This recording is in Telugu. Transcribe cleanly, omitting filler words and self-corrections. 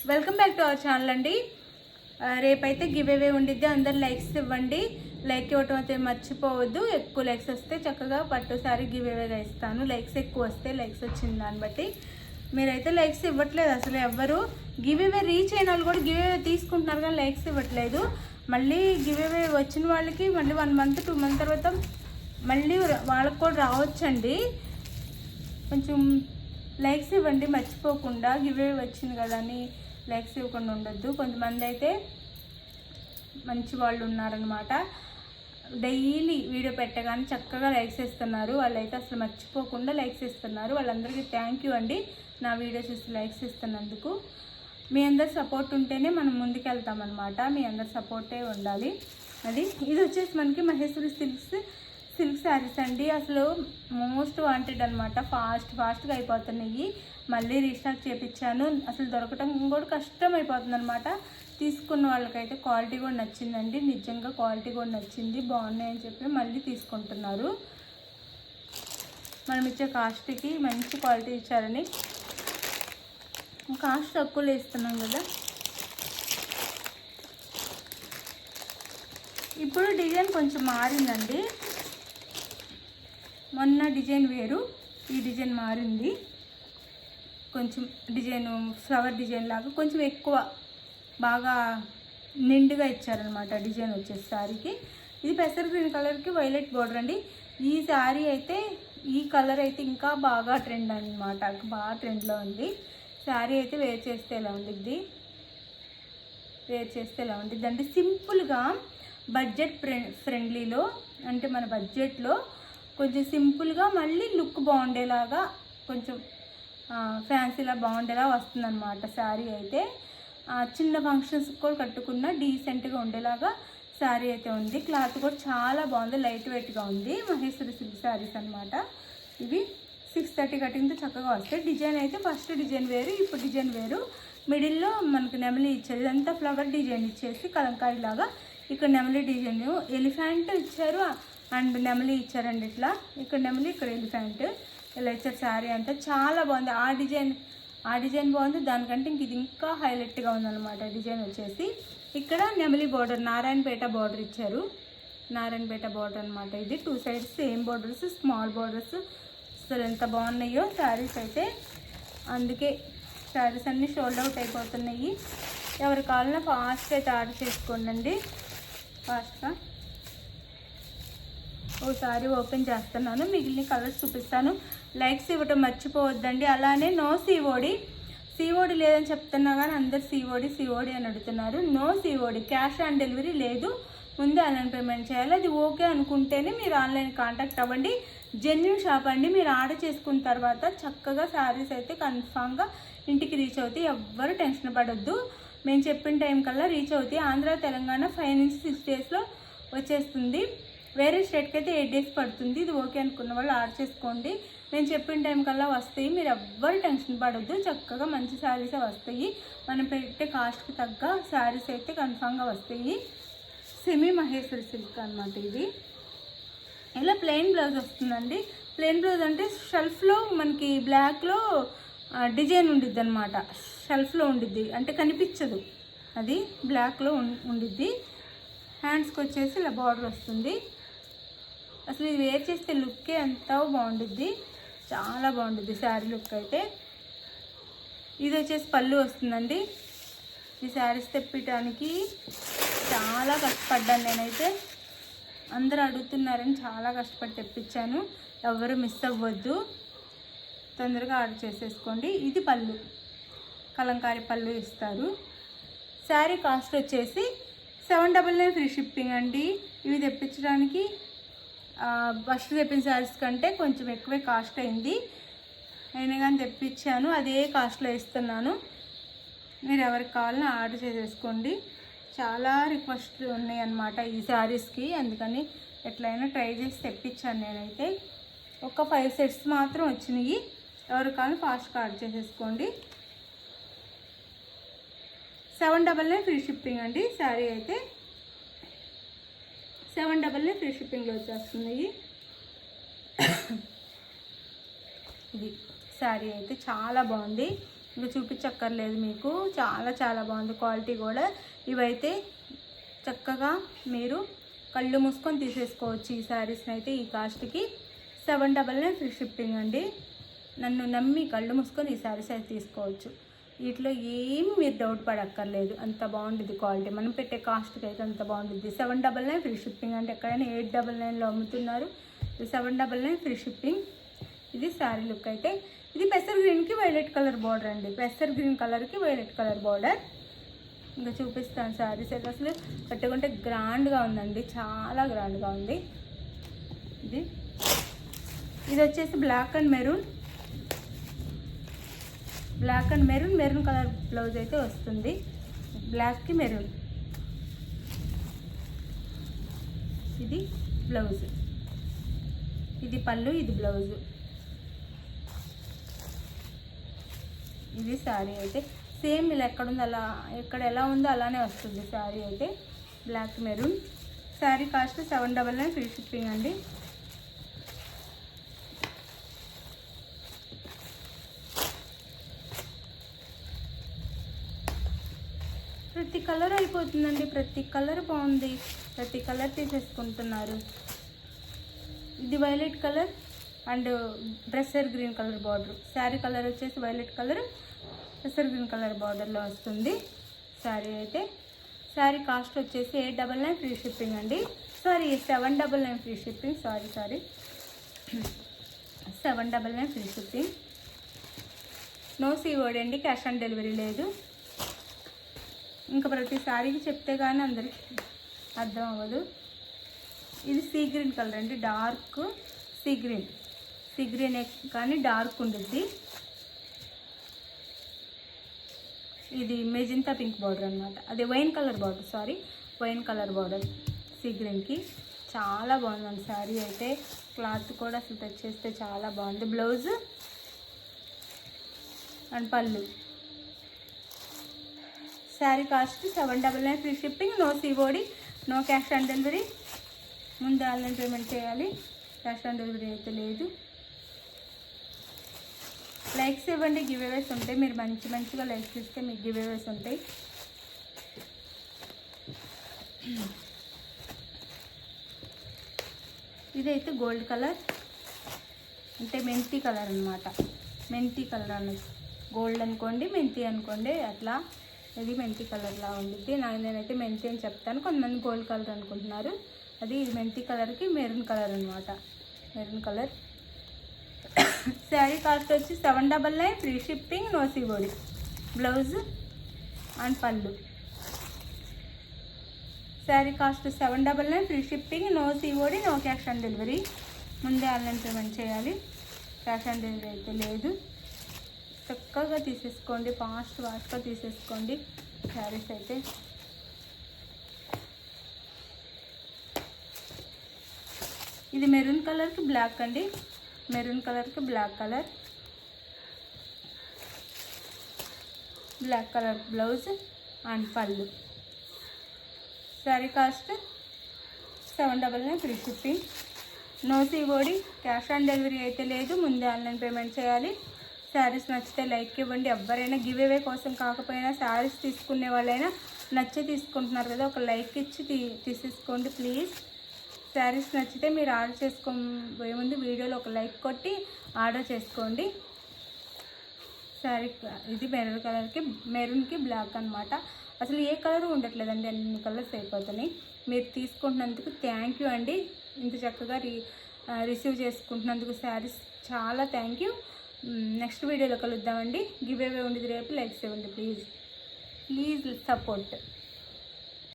Welcome back to our channel అండి. రేపైతే గివ్ అవే ఉండిద్ది. అందరు లైక్స్ ఇవ్వండి. లైక్ ఇవ్వటం అయితే మర్చిపోవద్దు. ఎక్కువ లైక్స్ వస్తే చక్కగా పట్టుసారి గివ్ అవేగా ఇస్తాను. లైక్స్ ఎక్కువ వస్తే లైక్స్ వచ్చిన దాన్ని బట్టి మీరైతే లైక్స్ ఇవ్వట్లేదు. అసలు ఎవ్వరు గివ్ అవే రీచ్ అయిన వాళ్ళు కూడా గివ్ అవే తీసుకుంటున్నారు కానీ లైక్స్ ఇవ్వట్లేదు. మళ్ళీ గివ్ అవే వచ్చిన వాళ్ళకి మళ్ళీ 1 month 2 month తర్వాత మళ్ళీ వాళ్ళకి కూడా రావచ్చండి. కొంచెం లైక్స్ ఇవ్వండి మర్చిపోకుండా. గివ్ అవే వచ్చింది కదా అని లైక్స్ ఇవ్వకుండా ఉండొద్దు. కొంతమంది అయితే మంచి వాళ్ళు ఉన్నారనమాట. డైలీ వీడియో పెట్టగానే చక్కగా లైక్స్ ఇస్తున్నారు. వాళ్ళైతే అసలు మర్చిపోకుండా లైక్స్ ఇస్తున్నారు. వాళ్ళందరికీ థ్యాంక్ యూ అండి. నా వీడియో చూసి లైక్స్ ఇస్తున్నందుకు. మీ అందరి సపోర్ట్ ఉంటేనే మనం ముందుకెళ్తామన్నమాట. మీ అందరి సపోర్టే ఉండాలి. ఇది వచ్చేసి మనకి మహేశ్వరి సిల్క్ శారీస్ అండి. అసలు మోస్ట్ వాంటెడ్ అనమాట. ఫాస్ట్గా అయిపోతున్నాయి. మళ్ళీ రీస్టాక్ చేయించాను. అసలు దొరకటం కూడా కష్టం అయిపోతుంది అనమాట. తీసుకున్న వాళ్ళకైతే క్వాలిటీ కూడా నచ్చిందండి. నిజంగా క్వాలిటీ కూడా నచ్చింది. బాగున్నాయని చెప్పి మళ్ళీ తీసుకుంటున్నారు. మనం ఇచ్చే కాస్ట్కి మంచి క్వాలిటీ ఇచ్చారని కాస్ట్ తక్కువలో ఇస్తున్నాం కదా. ఇప్పుడు డిజైన్ కొంచెం మారిందండి. మొన్న డిజైన్ వేరు, ఈ డిజైన్ మారింది. కొంచెం డిజైన్ ఫ్లవర్ డిజైన్ లాగా కొంచెం ఎక్కువ బాగా నిండుగా ఇచ్చారనమాట. డిజైన్ వచ్చేసి శారీకి ఇది పెసర్ గ్రీన్ కలర్కి వైలెట్ బోర్డర్ అండి. ఈ శారీ అయితే ఈ కలర్ అయితే ఇంకా బాగా ట్రెండ్ అనమాట. బాగా ట్రెండ్లో ఉంది. శారీ అయితే వేర్ చేస్తే ఎలా ఉండిద్ది, అంటే సింపుల్గా బడ్జెట్ ఫ్రెండ్లీలో, అంటే మన బడ్జెట్లో కొంచెం సింపుల్గా మళ్ళీ లుక్ బాగుండేలాగా కొంచెం ఫ్యాన్సీలా బాగుండేలా వస్తుందన్నమాట. శారీ అయితే చిన్న ఫంక్షన్స్ కూడా కట్టుకున్న డీసెంట్గా ఉండేలాగా శారీ అయితే ఉంది. క్లాత్ కూడా చాలా బాగుంది. లైట్ వెయిట్గా ఉంది. మహేశ్వరి సిల్క్ శారీస్ అనమాట. ఇవి 630 కటింగ్తో చక్కగా వస్తాయి. డిజైన్ అయితే ఫస్ట్ డిజైన్ వేరు, ఇప్పుడు డిజైన్ వేరు. మిడిల్లో మనకు నెమలి ఇచ్చారు. ఇదంతా ఫ్లవర్ డిజైన్ ఇచ్చేసి కలంకారీ లాగా. ఇక్కడ నెమలి డిజైన్ ఎలిఫెంట్ ఇచ్చారు అండ్ నెమలి ఇచ్చారండి. ఇట్లా ఇక్కడ నెమలి, ఇక్కడ ఎలిఫెంట్ ఇలా ఇచ్చారు. శారీ అంతా చాలా బాగుంది. ఆ డిజైన్ బాగుంది. దానికంటే ఇంక ఇది ఇంకా హైలైట్గా ఉందన్నమాట. డిజైన్ వచ్చేసి ఇక్కడ నెమలి బార్డర్, నారాయణపేట బార్డర్ ఇచ్చారు. నారాయణపేట బార్డర్ అనమాట. ఇది 2 sides same borders, small borders. అసలు ఎంత బాగున్నాయో శారీస్ అయితే. అందుకే శారీస్ అన్నీ షోల్డ్ అవుట్ అయిపోతున్నాయి. ఎవరి కావాలన్నా ఫాస్ట్గా అయితే ఆర్డర్ చేసుకోండి. ఫాస్ట్గా ఓసారి ఓపెన్ చేస్తున్నాను. మిగిలిన కలర్స్ చూపిస్తాను. లైక్స్ ఇవ్వటం మర్చిపోవద్దండి. అలానే నో సిఓడి లేదని చెప్తున్నా కానీ అందరు సిఓడి అని అడుగుతున్నారు. No COD, cash on delivery లేదు. ముందే ఆన్లైన్ పేమెంట్ చేయాలి. అది ఓకే అనుకుంటేనే మీరు ఆన్లైన్ కాంటాక్ట్ అవ్వండి. జెన్యూన్ షాప్ అండి. మీరు ఆర్డర్ చేసుకున్న తర్వాత చక్కగా శారీస్ అయితే కన్ఫామ్గా ఇంటికి రీచ్ అవుతాయి. ఎవ్వరు టెన్షన్ పడొద్దు. మేము చెప్పిన టైం కల్లా రీచ్ అవుతాయి. ఆంధ్ర తెలంగాణ 5 నుంచి 6 daysలో వచ్చేస్తుంది. వేరే స్టేట్కి అయితే 8 days పడుతుంది. ఇది ఓకే అనుకున్న వాళ్ళు ఆర్డర్ చేసుకోండి. నేను చెప్పిన టైం కల్లా వస్తాయి. మీరు ఎవ్వరు టెన్షన్ పడొద్దు. చక్కగా మంచి శారీసే వస్తాయి. మనం పెట్టే కాస్ట్కి తగ్గ శారీస్ అయితే కన్ఫామ్గా వస్తాయి. సెమీ మహేశ్వరి సిల్క్ అనమాట. ఇది ఇలా ప్లెయిన్ బ్లౌజ్ వస్తుందండి. ప్లెయిన్ బ్లౌజ్ అంటే షెల్ఫ్లో మనకి బ్లాక్లో డిజైన్ ఉండిద్ది అనమాట. షెల్ఫ్లో ఉండిద్ది అంటే కనిపించదు. అది బ్లాక్లో ఉండిద్ది. హ్యాండ్స్కి వచ్చేసి ఇలా బార్డర్ వస్తుంది. అసలు ఇది వేర్ చేస్తే లుక్కే ఎంతో బాగుండిద్ది. చాలా బాగుండిద్ది శారీ లుక్ అయితే. ఇది వచ్చేసి పళ్ళు వస్తుందండి. ఈ శారీస్ తెప్పడానికి చాలా కష్టపడ్డాను నేనైతే. అందరూ అడుగుతున్నారని చాలా కష్టపడి తెప్పించాను. ఎవరు మిస్ అవ్వద్దు. తొందరగా ఆర్డర్ చేసేసుకోండి. ఇది పళ్ళు, కలంకారీ పళ్ళు ఇస్తారు. శారీ కాస్ట్ వచ్చేసి 799 ఫ్రీ షిప్పింగ్ అండి. ఇవి తెప్పించడానికి ఫస్ట్ తెప్పిన శారీస్ కంటే కొంచెం ఎక్కువే కాస్ట్ అయింది. అయినా కానీ తెప్పించాను. అదే కాస్ట్లో ఇస్తున్నాను. మీరు ఎవరికి కావాలన్నా ఆర్డర్ చేసేసుకోండి. చాలా రిక్వెస్ట్లు ఉన్నాయి అన్నమాట ఈ శారీస్కి. అందుకని ఎట్లయినా ట్రై చేసి తెప్పించాను నేనైతే. ఒక 5 sets మాత్రం వచ్చినాయి. ఎవరికి కావాలన్నా ఫాస్ట్గా ఆర్డర్ చేసేసుకోండి. 799 ఫ్రీ షిప్పింగ్ అండి. శారీ అయితే 799 ఫ్రీ షిప్పింగ్లో వచ్చేస్తున్నాయి. ఇది శారీ అయితే చాలా బాగుంది. ఇంకా చూపించక్కర్లేదు మీకు, చాలా చాలా బాగుంది క్వాలిటీ కూడా. ఇవైతే చక్కగా మీరు కళ్ళు మూసుకొని తీసేసుకోవచ్చు ఈ శారీస్ని అయితే. ఈ కాస్ట్కి 799 ఫ్రీ షిప్పింగ్ అండి. నన్ను నమ్మి కళ్ళు మూసుకొని ఈ శారీస్ అయితే తీసుకోవచ్చు. వీటిలో ఏమి మీరు డౌట్ పడక్కర్లేదు, అంత బాగుంటుంది క్వాలిటీ. మనం పెట్టే కాస్ట్కి అయితే అంత బాగుంటుంది. 799 ఫ్రీ షిప్పింగ్ అంటే ఎక్కడైనా 899లో అమ్ముతున్నారు, 799 ఫ్రీ షిప్పింగ్. ఇది శారీ లుక్ అయితే. ఇది పెసర్ గ్రీన్కి వైలెట్ కలర్ బార్డర్ అండి, పెసర్ గ్రీన్ కలర్కి వైలెట్ కలర్ బార్డర్. ఇంకా చూపిస్తాను శారీస్ అయితే. అసలు కట్టుకుంటే గ్రాండ్గా ఉందండి, చాలా గ్రాండ్గా ఉంది. ఇది వచ్చేసి black and maroon, black and maroon, maroon colour blouse అయితే వస్తుంది. బ్లాక్కి మెరూన్ ఇది బ్లౌజ్, ఇది పళ్ళు, ఇది బ్లౌజ్. ఇది శారీ అయితే సేమ్ ఇలా ఎక్కడుందో అలా, ఎక్కడ ఎలా ఉందో అలానే వస్తుంది శారీ అయితే. Black maroon. Sari cost 799 free shipping అండి. ప్రతి కలర్ అయిపోతుందండి, ప్రతి కలర్ బాగుంది, ప్రతి కలర్ తీసేసుకుంటున్నారు. ఇది violet colour and dresser green colour border. Sari colour వచ్చేసి violet colour, dresser green colour బార్డర్లో వస్తుంది శారీ అయితే. శారీ కాస్ట్ వచ్చేసి 899 ఫ్రీ షిప్పింగ్ అండి. Sorry 799 free shipping, sorry 799 free shipping. No COD అండి, క్యాష్ ఆన్ డెలివరీ లేదు. ఇంకా ప్రతి శారీకి చెప్తే కానీ అందరికి అర్థం అవ్వదు. ఇది సీ గ్రీన్ కలర్ అండి, డార్క్ సీ గ్రీన్ కానీ డార్క్ ఉంటుంది. ఇది మెజంతా పింక్ బార్డర్ అనమాట, అది wine colour border, wine colour border see గ్రీన్కి. చాలా బాగుందండి శారీ అయితే. క్లాత్ కూడా అసలు టచ్ చేస్తే చాలా బాగుంది. బ్లౌజ్ అండ్ పళ్ళు. Sari cost 799 free shipping. No COD, no cash on delivery. ముందు ఆన్లైన్ పేమెంట్ చేయాలి, క్యాష్ ఆన్ డెలివరీ అయితే లేదు. లైక్స్ ఇవ్వండి, గివ్ అవేస్ ఉంటాయి. మీరు మంచిగా లైక్స్ ఇస్తే మీకు గివ్ అవేస్ ఉంటాయి. ఇదైతే గోల్డ్ కలర్, అంటే మెంతి కలర్ అనమాట. మెంతి కలర్ అన్నది గోల్డ్ అనుకోండి, మెంతి అనుకోండి, అట్లా. ఇది మెంతి కలర్లా ఉంటుంది. నేనైతే మెంతి అని చెప్తాను, కొంతమంది గోల్డ్ కలర్ అనుకుంటున్నారు. అది మెంతి కలర్కి మెరూన్ కలర్ అనమాట, మెరూన్ కలర్. శారీ కాస్ట్ వచ్చి 799 free shipping, no COD. Blouse and పళ్ళు. Sari cost 799 free shipping, no COD, no cash on delivery. ముందే ఆన్లైన్ పేమెంట్ చేయాలి, క్యాష్ ఆన్ డెలివరీ అయితే లేదు. చక్కగా తీసేసుకోండి, ఫాస్ట్గా తీసేసుకోండి శారీస్ అయితే. ఇది మెరూన్ కలర్కి బ్లాక్ అండి, మెరూన్ కలర్కి black colour, black colour blouse and పళ్ళు. Sari cost 799 free shipping, no COD, cash on delivery అయితే లేదు. ముందే ఆన్లైన్ పేమెంట్ చేయాలి. శారీస్ నచ్చితే లైక్ ఇవ్వండి. ఎవరైనా గివ్ అవే కోసం కాకపోయినా శారీస్ తీసుకునే వాళ్ళైనా నచ్చే తీసుకుంటున్నారు కదా, ఒక లైక్ ఇచ్చి తీసేసుకోండి ప్లీజ్. శారీస్ నచ్చితే మీరు ఆర్డర్ చేసుకోబోయే ముందు వీడియోలో ఒక లైక్ కొట్టి ఆర్డర్ చేసుకోండి. శారీ ఇది మెరూన్ కలర్కి, మెరూన్కి బ్లాక్ అనమాట. అసలు ఏ కలర్ ఉండట్లేదండి, అన్ని కలర్స్ అయిపోతున్నాయి. మీరు తీసుకుంటున్నందుకు థ్యాంక్ యూ అండి. ఇంత చక్కగా రిసీవ్ చేసుకుంటున్నందుకు శారీస్ చాలా థ్యాంక్ యూ. నెక్స్ట్ వీడియోలో కలుద్దామండి. గివ్ అవే ఉండేది రేపు. లైక్స్ ఇవ్వండి ప్లీజ్, సపోర్ట్.